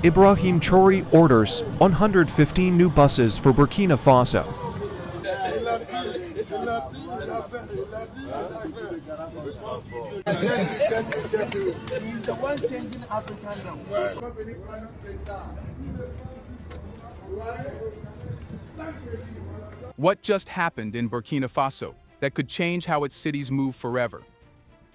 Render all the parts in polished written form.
Ibrahim Chouri orders 115 new buses for Burkina Faso. What just happened in Burkina Faso that could change how its cities move forever?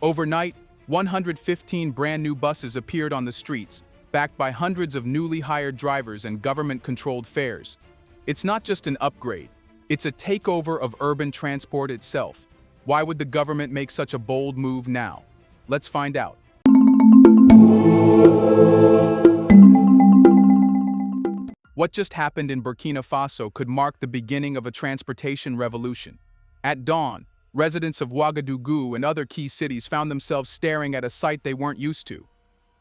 Overnight, 115 brand new buses appeared on the streets, backed by hundreds of newly hired drivers and government-controlled fares. It's not just an upgrade, it's a takeover of urban transport itself. Why would the government make such a bold move now? Let's find out. What just happened in Burkina Faso could mark the beginning of a transportation revolution. At dawn, residents of Ouagadougou and other key cities found themselves staring at a sight they weren't used to.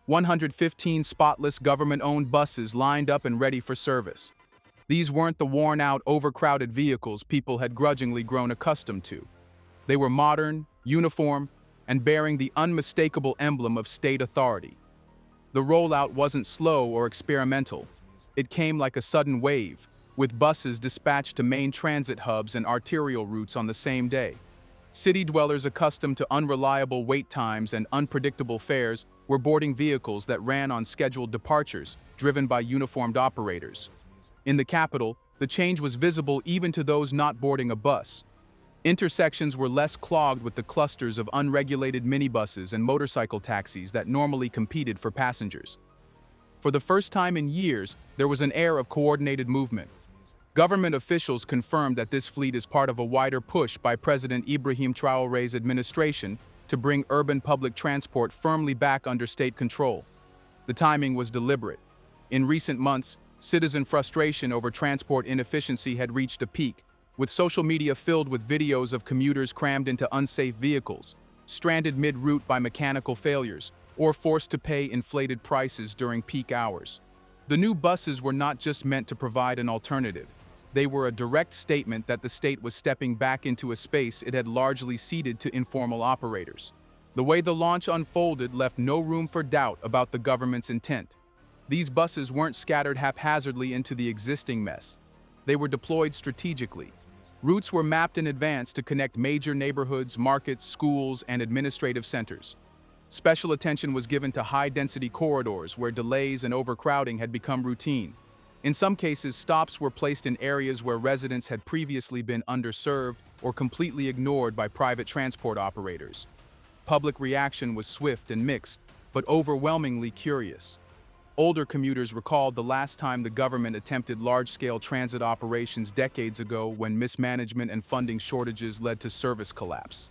115 spotless government-owned buses lined up and ready for service. These weren't the worn-out, overcrowded vehicles people had grudgingly grown accustomed to. They were modern, uniform, and bearing the unmistakable emblem of state authority. The rollout wasn't slow or experimental. It came like a sudden wave, with buses dispatched to main transit hubs and arterial routes on the same day. City dwellers accustomed to unreliable wait times and unpredictable fares were boarding vehicles that ran on scheduled departures, driven by uniformed operators. In the capital, the change was visible even to those not boarding a bus. Intersections were less clogged with the clusters of unregulated minibuses and motorcycle taxis that normally competed for passengers. For the first time in years, there was an air of coordinated movement. Government officials confirmed that this fleet is part of a wider push by President Ibrahim Chouri's administration to bring urban public transport firmly back under state control. The timing was deliberate. In recent months, citizen frustration over transport inefficiency had reached a peak, with social media filled with videos of commuters crammed into unsafe vehicles, stranded mid-route by mechanical failures, or forced to pay inflated prices during peak hours. The new buses were not just meant to provide an alternative. They were a direct statement that the state was stepping back into a space it had largely ceded to informal operators. The way the launch unfolded left no room for doubt about the government's intent. These buses weren't scattered haphazardly into the existing mess. They were deployed strategically. Routes were mapped in advance to connect major neighborhoods, markets, schools, and administrative centers. Special attention was given to high-density corridors where delays and overcrowding had become routine. In some cases, stops were placed in areas where residents had previously been underserved or completely ignored by private transport operators. Public reaction was swift and mixed, but overwhelmingly curious. Older commuters recalled the last time the government attempted large-scale transit operations decades ago when mismanagement and funding shortages led to service collapse.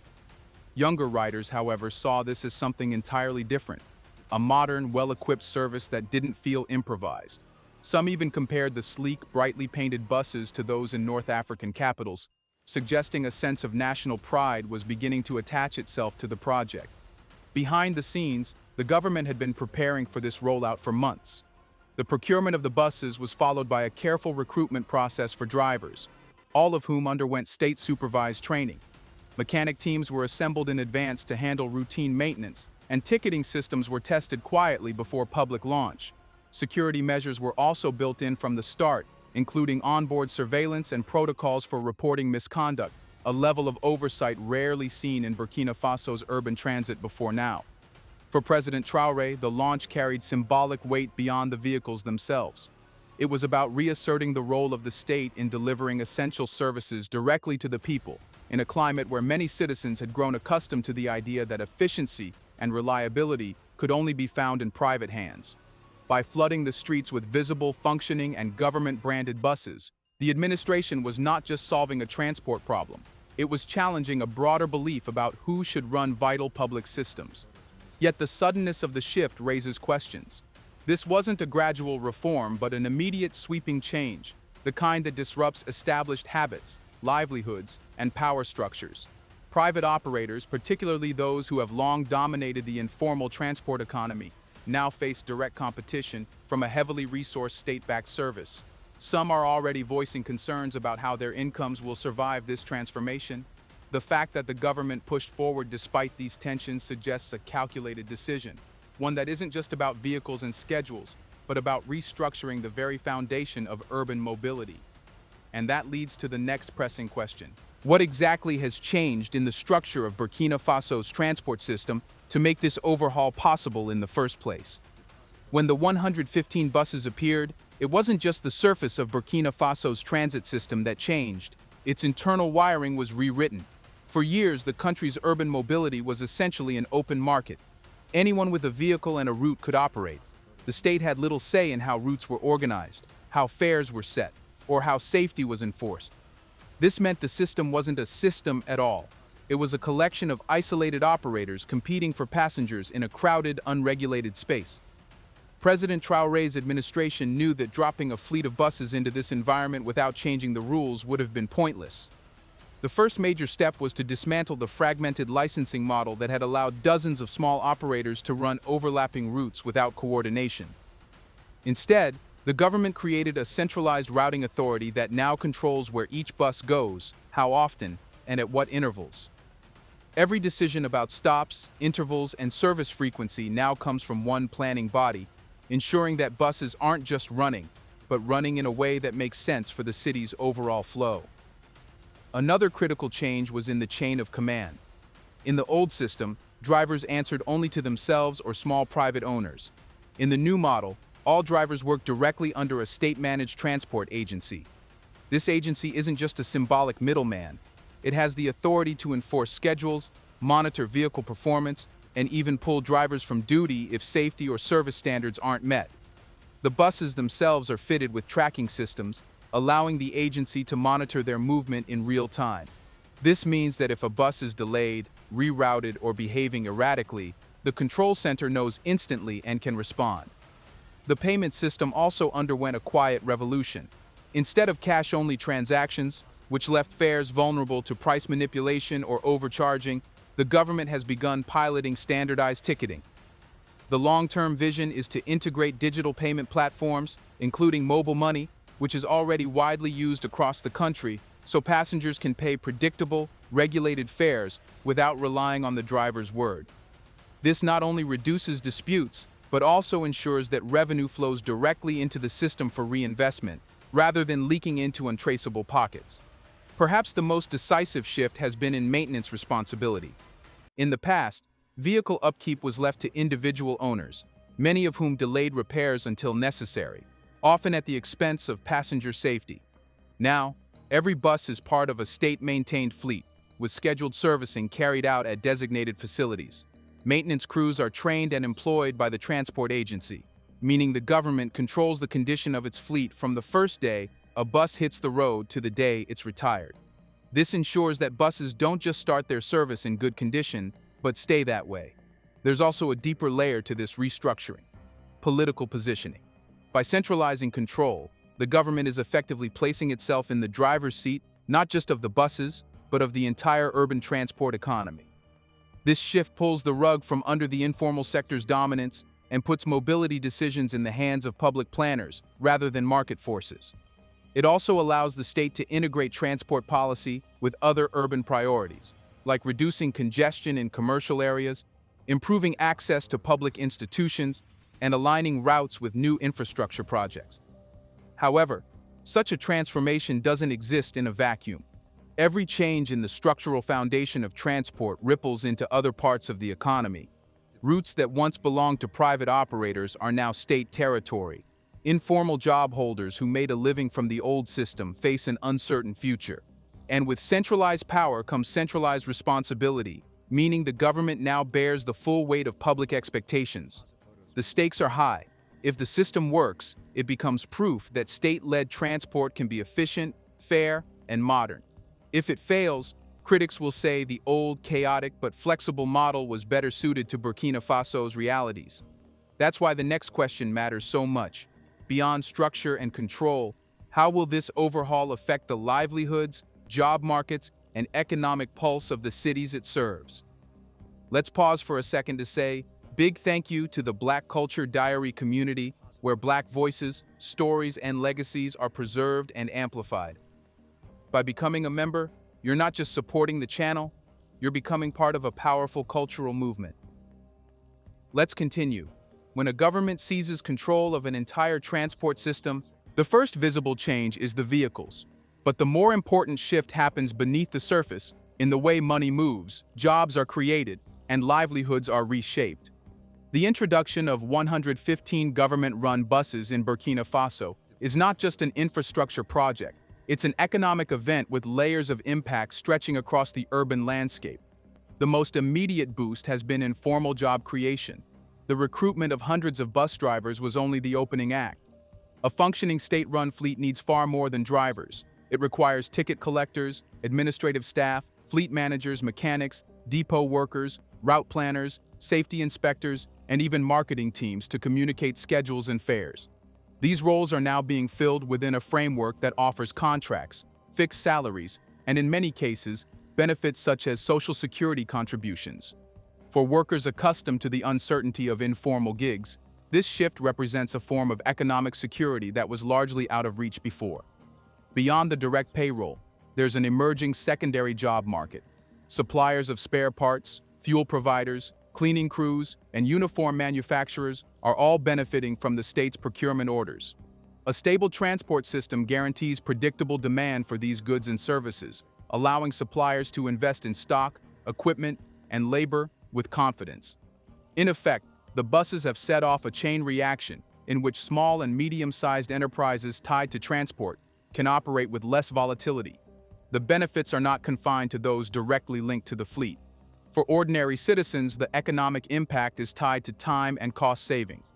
Younger riders, however, saw this as something entirely different, a modern, well-equipped service that didn't feel improvised. Some even compared the sleek, brightly painted buses to those in North African capitals, suggesting a sense of national pride was beginning to attach itself to the project. Behind the scenes, the government had been preparing for this rollout for months. The procurement of the buses was followed by a careful recruitment process for drivers, all of whom underwent state-supervised training. Mechanic teams were assembled in advance to handle routine maintenance, and ticketing systems were tested quietly before public launch. Security measures were also built in from the start, including onboard surveillance and protocols for reporting misconduct, a level of oversight rarely seen in Burkina Faso's urban transit before now. For President Chouri, the launch carried symbolic weight beyond the vehicles themselves. It was about reasserting the role of the state in delivering essential services directly to the people, in a climate where many citizens had grown accustomed to the idea that efficiency and reliability could only be found in private hands. By flooding the streets with visible, functioning, and government-branded buses, the administration was not just solving a transport problem, it was challenging a broader belief about who should run vital public systems. Yet the suddenness of the shift raises questions. This wasn't a gradual reform, but an immediate sweeping change, the kind that disrupts established habits, livelihoods, and power structures. Private operators, particularly those who have long dominated the informal transport economy, now face direct competition from a heavily resourced state-backed service. Some are already voicing concerns about how their incomes will survive this transformation. The fact that the government pushed forward despite these tensions suggests a calculated decision, one that isn't just about vehicles and schedules, but about restructuring the very foundation of urban mobility. And that leads to the next pressing question. What exactly has changed in the structure of Burkina Faso's transport system to make this overhaul possible in the first place? When the 115 buses appeared, it wasn't just the surface of Burkina Faso's transit system that changed. Its internal wiring was rewritten. For years, the country's urban mobility was essentially an open market. Anyone with a vehicle and a route could operate. The state had little say in how routes were organized, how fares were set, or how safety was enforced. This meant the system wasn't a system at all. It was a collection of isolated operators competing for passengers in a crowded, unregulated space. President Traoré's administration knew that dropping a fleet of buses into this environment without changing the rules would have been pointless. The first major step was to dismantle the fragmented licensing model that had allowed dozens of small operators to run overlapping routes without coordination. Instead, the government created a centralized routing authority that now controls where each bus goes, how often, and at what intervals. Every decision about stops, intervals, and service frequency now comes from one planning body, ensuring that buses aren't just running, but running in a way that makes sense for the city's overall flow. Another critical change was in the chain of command. In the old system, drivers answered only to themselves or small private owners. In the new model, all drivers work directly under a state-managed transport agency. This agency isn't just a symbolic middleman. It has the authority to enforce schedules, monitor vehicle performance, and even pull drivers from duty if safety or service standards aren't met. The buses themselves are fitted with tracking systems, allowing the agency to monitor their movement in real time. This means that if a bus is delayed, rerouted, or behaving erratically, the control center knows instantly and can respond. The payment system also underwent a quiet revolution. Instead of cash-only transactions, which left fares vulnerable to price manipulation or overcharging, the government has begun piloting standardized ticketing. The long-term vision is to integrate digital payment platforms, including mobile money, which is already widely used across the country, so passengers can pay predictable, regulated fares without relying on the driver's word. This not only reduces disputes, but also ensures that revenue flows directly into the system for reinvestment, rather than leaking into untraceable pockets. Perhaps the most decisive shift has been in maintenance responsibility. In the past, vehicle upkeep was left to individual owners, many of whom delayed repairs until necessary, often at the expense of passenger safety. Now, every bus is part of a state-maintained fleet, with scheduled servicing carried out at designated facilities. Maintenance crews are trained and employed by the transport agency, meaning the government controls the condition of its fleet from the first day a bus hits the road to the day it's retired. This ensures that buses don't just start their service in good condition, but stay that way. There's also a deeper layer to this restructuring: political positioning. By centralizing control, the government is effectively placing itself in the driver's seat, not just of the buses, but of the entire urban transport economy. This shift pulls the rug from under the informal sector's dominance and puts mobility decisions in the hands of public planners rather than market forces. It also allows the state to integrate transport policy with other urban priorities, like reducing congestion in commercial areas, improving access to public institutions, and aligning routes with new infrastructure projects. However, such a transformation doesn't exist in a vacuum. Every change in the structural foundation of transport ripples into other parts of the economy. Routes that once belonged to private operators are now state territory. Informal job holders who made a living from the old system face an uncertain future. And with centralized power comes centralized responsibility, meaning the government now bears the full weight of public expectations. The stakes are high. If the system works, it becomes proof that state-led transport can be efficient, fair, and modern. If it fails, critics will say the old, chaotic but flexible model was better suited to Burkina Faso's realities. That's why the next question matters so much. Beyond structure and control, how will this overhaul affect the livelihoods, job markets, and economic pulse of the cities it serves? Let's pause for a second to say big thank you to the Black Culture Diary community, where Black voices, stories, and legacies are preserved and amplified. By becoming a member, you're not just supporting the channel, you're becoming part of a powerful cultural movement. Let's continue. when a government seizes control of an entire transport system, the first visible change is the vehicles. But the more important shift happens beneath the surface, in the way money moves, jobs are created, and livelihoods are reshaped. The introduction of 115 government-run buses in Burkina Faso is not just an infrastructure project, it's an economic event with layers of impact stretching across the urban landscape. The most immediate boost has been in formal job creation. The recruitment of hundreds of bus drivers was only the opening act. A functioning state-run fleet needs far more than drivers. It requires ticket collectors, administrative staff, fleet managers, mechanics, depot workers, route planners, safety inspectors, and even marketing teams to communicate schedules and fares. These roles are now being filled within a framework that offers contracts, fixed salaries, and in many cases, benefits such as Social Security contributions. For workers accustomed to the uncertainty of informal gigs, this shift represents a form of economic security that was largely out of reach before. Beyond the direct payroll, there's an emerging secondary job market. Suppliers of spare parts, fuel providers, cleaning crews, and uniform manufacturers are all benefiting from the state's procurement orders. A stable transport system guarantees predictable demand for these goods and services, allowing suppliers to invest in stock, equipment, and labor with confidence. In effect, the buses have set off a chain reaction in which small and medium-sized enterprises tied to transport can operate with less volatility. The benefits are not confined to those directly linked to the fleet. For ordinary citizens, the economic impact is tied to time and cost savings.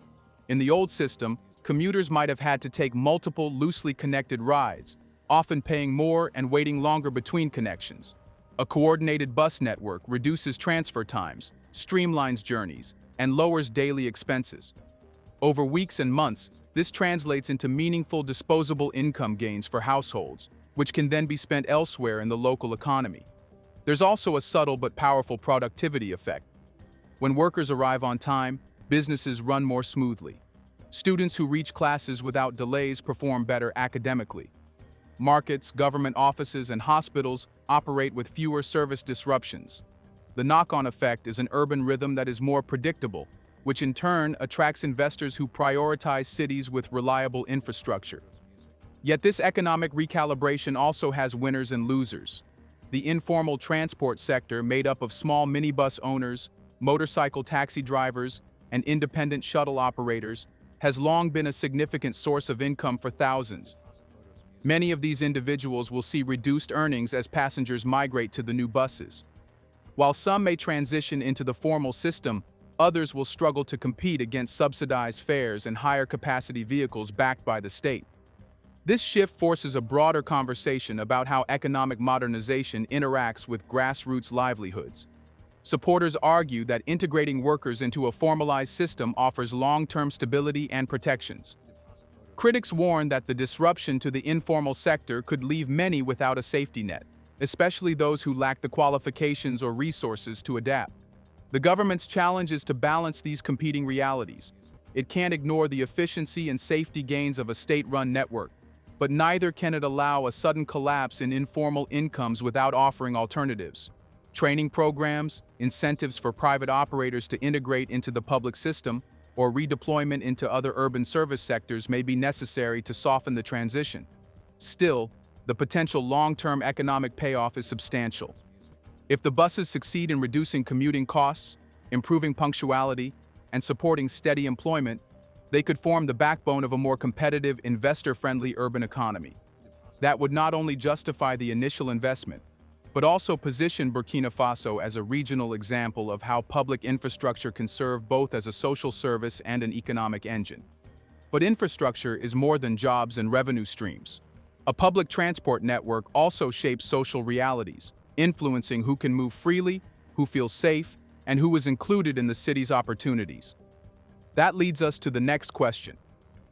In the old system, commuters might have had to take multiple loosely connected rides, often paying more and waiting longer between connections. A coordinated bus network reduces transfer times, streamlines journeys, and lowers daily expenses. Over weeks and months, this translates into meaningful disposable income gains for households, which can then be spent elsewhere in the local economy. There's also a subtle but powerful productivity effect. When workers arrive on time, businesses run more smoothly. Students who reach classes without delays perform better academically. Markets, government offices, and hospitals operate with fewer service disruptions. The knock-on effect is an urban rhythm that is more predictable, which in turn attracts investors who prioritize cities with reliable infrastructure. Yet this economic recalibration also has winners and losers. The informal transport sector, made up of small minibus owners, motorcycle taxi drivers, and independent shuttle operators, has long been a significant source of income for thousands. Many of these individuals will see reduced earnings as passengers migrate to the new buses. While some may transition into the formal system, others will struggle to compete against subsidized fares and higher capacity vehicles backed by the state. This shift forces a broader conversation about how economic modernization interacts with grassroots livelihoods. Supporters argue that integrating workers into a formalized system offers long-term stability and protections. Critics warn that the disruption to the informal sector could leave many without a safety net, especially those who lack the qualifications or resources to adapt. The government's challenge is to balance these competing realities. It can't ignore the efficiency and safety gains of a state-run network, but neither can it allow a sudden collapse in informal incomes without offering alternatives. Training programs, incentives for private operators to integrate into the public system, or redeployment into other urban service sectors may be necessary to soften the transition. Still, the potential long-term economic payoff is substantial. If the buses succeed in reducing commuting costs, improving punctuality, and supporting steady employment, they could form the backbone of a more competitive, investor-friendly urban economy. That would not only justify the initial investment, but also position Burkina Faso as a regional example of how public infrastructure can serve both as a social service and an economic engine. But infrastructure is more than jobs and revenue streams. A public transport network also shapes social realities, influencing who can move freely, who feels safe, and who is included in the city's opportunities. That leads us to the next question.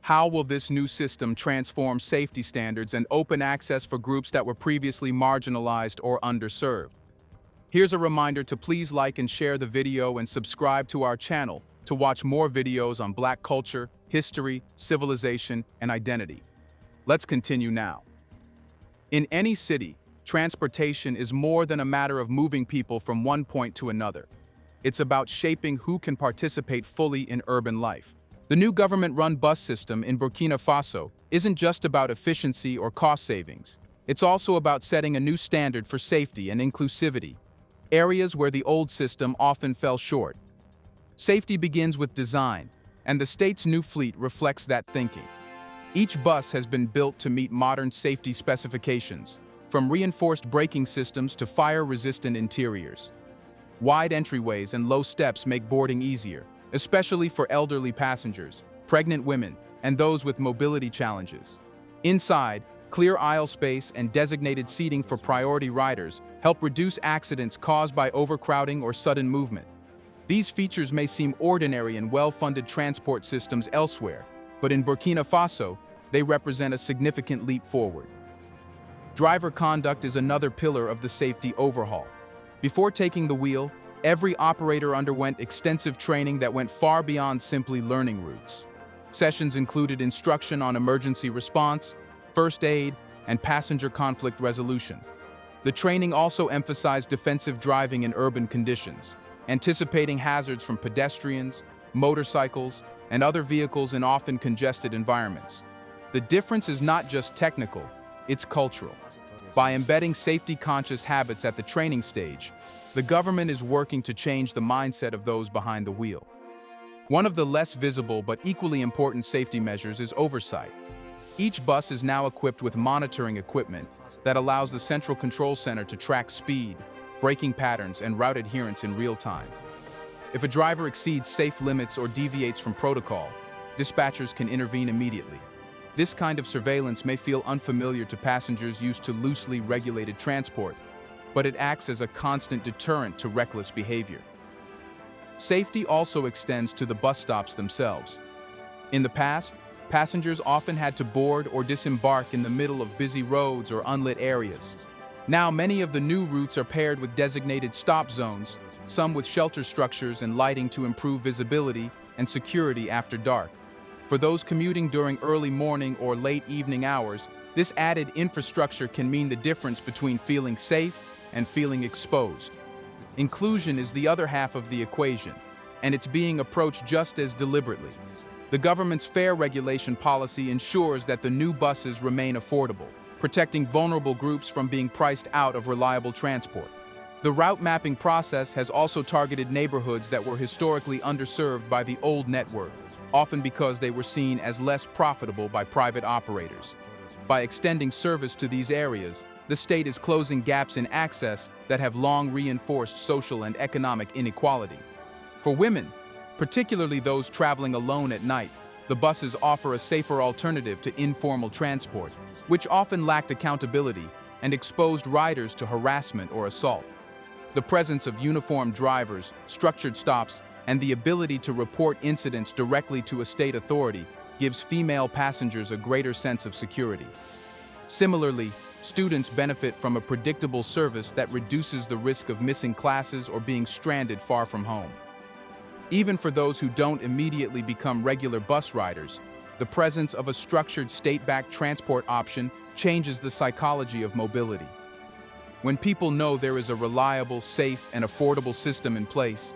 How will this new system transform safety standards and open access for groups that were previously marginalized or underserved? Here's a reminder to please like and share the video and subscribe to our channel to watch more videos on Black culture, history, civilization, and identity. Let's continue now. In any city, transportation is more than a matter of moving people from one point to another. It's about shaping who can participate fully in urban life. The new government-run bus system in Burkina Faso isn't just about efficiency or cost savings. It's also about setting a new standard for safety and inclusivity, areas where the old system often fell short. Safety begins with design, and the state's new fleet reflects that thinking. Each bus has been built to meet modern safety specifications, from reinforced braking systems to fire-resistant interiors. Wide entryways and low steps make boarding easier, especially for elderly passengers, pregnant women, and those with mobility challenges. Inside, clear aisle space and designated seating for priority riders help reduce accidents caused by overcrowding or sudden movement. These features may seem ordinary in well-funded transport systems elsewhere, but in Burkina Faso, they represent a significant leap forward. Driver conduct is another pillar of the safety overhaul. Before taking the wheel, every operator underwent extensive training that went far beyond simply learning routes. Sessions included instruction on emergency response, first aid, and passenger conflict resolution. The training also emphasized defensive driving in urban conditions, anticipating hazards from pedestrians, motorcycles, and other vehicles in often congested environments. The difference is not just technical, it's cultural. By embedding safety-conscious habits at the training stage, the government is working to change the mindset of those behind the wheel. One of the less visible but equally important safety measures is oversight. Each bus is now equipped with monitoring equipment that allows the central control center to track speed, braking patterns, and route adherence in real time. If a driver exceeds safe limits or deviates from protocol, dispatchers can intervene immediately. This kind of surveillance may feel unfamiliar to passengers used to loosely regulated transport, but it acts as a constant deterrent to reckless behavior. Safety also extends to the bus stops themselves. In the past, passengers often had to board or disembark in the middle of busy roads or unlit areas. Now, many of the new routes are paired with designated stop zones, some with shelter structures and lighting to improve visibility and security after dark. For those commuting during early morning or late evening hours, this added infrastructure can mean the difference between feeling safe and feeling exposed. Inclusion is the other half of the equation, and it's being approached just as deliberately. The government's fare regulation policy ensures that the new buses remain affordable, protecting vulnerable groups from being priced out of reliable transport. The route mapping process has also targeted neighborhoods that were historically underserved by the old network, often because they were seen as less profitable by private operators. By extending service to these areas, the state is closing gaps in access that have long reinforced social and economic inequality. For women, particularly those traveling alone at night, the buses offer a safer alternative to informal transport, which often lacked accountability and exposed riders to harassment or assault. The presence of uniformed drivers, structured stops, and the ability to report incidents directly to a state authority gives female passengers a greater sense of security. Similarly, students benefit from a predictable service that reduces the risk of missing classes or being stranded far from home. Even for those who don't immediately become regular bus riders, the presence of a structured state-backed transport option changes the psychology of mobility. When people know there is a reliable, safe, and affordable system in place,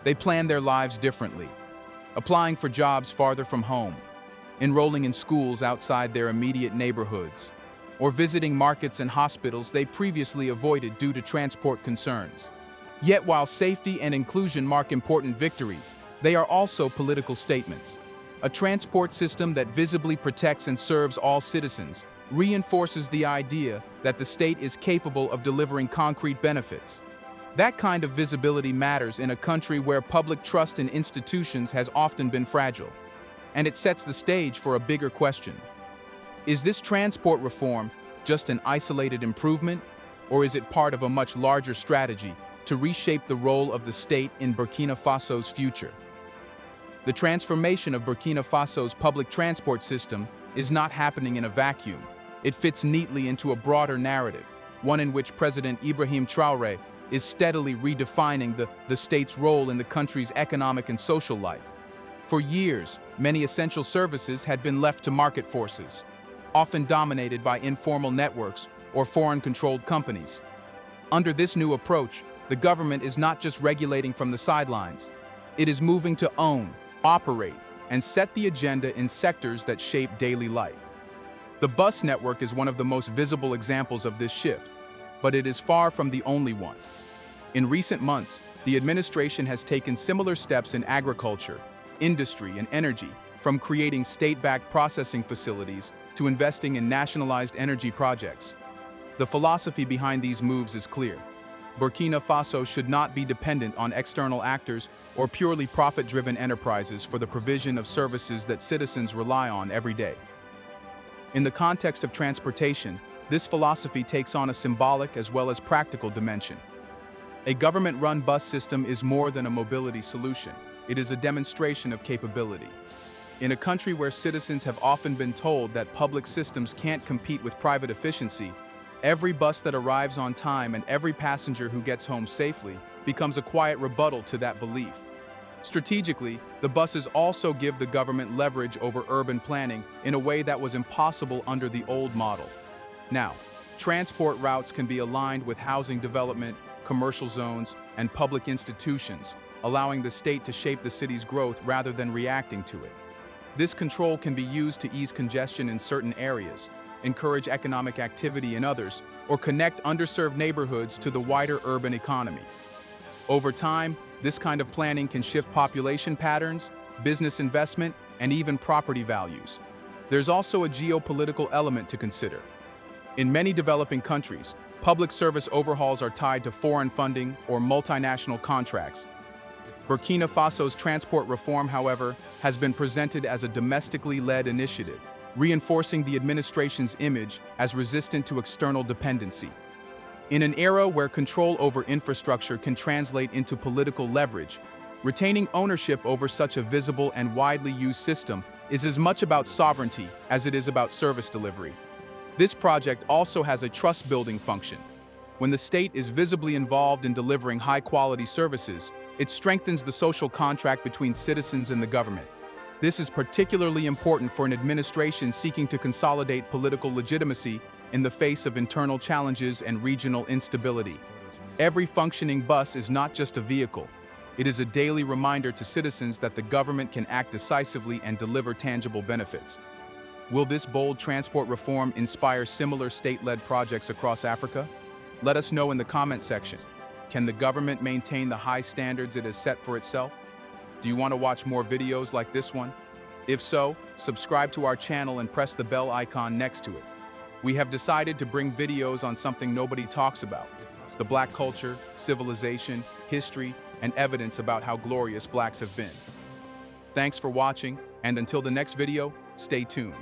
they plan their lives differently, applying for jobs farther from home, enrolling in schools outside their immediate neighborhoods, or visiting markets and hospitals they previously avoided due to transport concerns. Yet while safety and inclusion mark important victories, they are also political statements. A transport system that visibly protects and serves all citizens reinforces the idea that the state is capable of delivering concrete benefits. That kind of visibility matters in a country where public trust in institutions has often been fragile, and it sets the stage for a bigger question. Is this transport reform just an isolated improvement, or is it part of a much larger strategy to reshape the role of the state in Burkina Faso's future? The transformation of Burkina Faso's public transport system is not happening in a vacuum. It fits neatly into a broader narrative, one in which President Ibrahim Chouri is steadily redefining the state's role in the country's economic and social life. For years, many essential services had been left to market forces, often dominated by informal networks or foreign-controlled companies. Under this new approach, the government is not just regulating from the sidelines. It is moving to own, operate, and set the agenda in sectors that shape daily life. The bus network is one of the most visible examples of this shift, but it is far from the only one. In recent months, the administration has taken similar steps in agriculture, industry, and energy, from creating state-backed processing facilities to investing in nationalized energy projects. The philosophy behind these moves is clear. Burkina Faso should not be dependent on external actors or purely profit-driven enterprises for the provision of services that citizens rely on every day. In the context of transportation, this philosophy takes on a symbolic as well as practical dimension. A government-run bus system is more than a mobility solution. It is a demonstration of capability. In a country where citizens have often been told that public systems can't compete with private efficiency, every bus that arrives on time and every passenger who gets home safely becomes a quiet rebuttal to that belief. Strategically, the buses also give the government leverage over urban planning in a way that was impossible under the old model. Now, transport routes can be aligned with housing development, commercial zones, and public institutions, allowing the state to shape the city's growth rather than reacting to it. This control can be used to ease congestion in certain areas, encourage economic activity in others, or connect underserved neighborhoods to the wider urban economy. Over time, this kind of planning can shift population patterns, business investment, and even property values. There's also a geopolitical element to consider. In many developing countries, public service overhauls are tied to foreign funding or multinational contracts. Burkina Faso's transport reform, however, has been presented as a domestically led initiative, reinforcing the administration's image as resistant to external dependency. In an era where control over infrastructure can translate into political leverage, retaining ownership over such a visible and widely used system is as much about sovereignty as it is about service delivery. This project also has a trust-building function. When the state is visibly involved in delivering high-quality services, it strengthens the social contract between citizens and the government. This is particularly important for an administration seeking to consolidate political legitimacy in the face of internal challenges and regional instability. Every functioning bus is not just a vehicle. It is a daily reminder to citizens that the government can act decisively and deliver tangible benefits. Will this bold transport reform inspire similar state-led projects across Africa? Let us know in the comment section. Can the government maintain the high standards it has set for itself? Do you want to watch more videos like this one? If so, subscribe to our channel and press the bell icon next to it. We have decided to bring videos on something nobody talks about: the Black culture, civilization, history, and evidence about how glorious Blacks have been. Thanks for watching, and until the next video, stay tuned.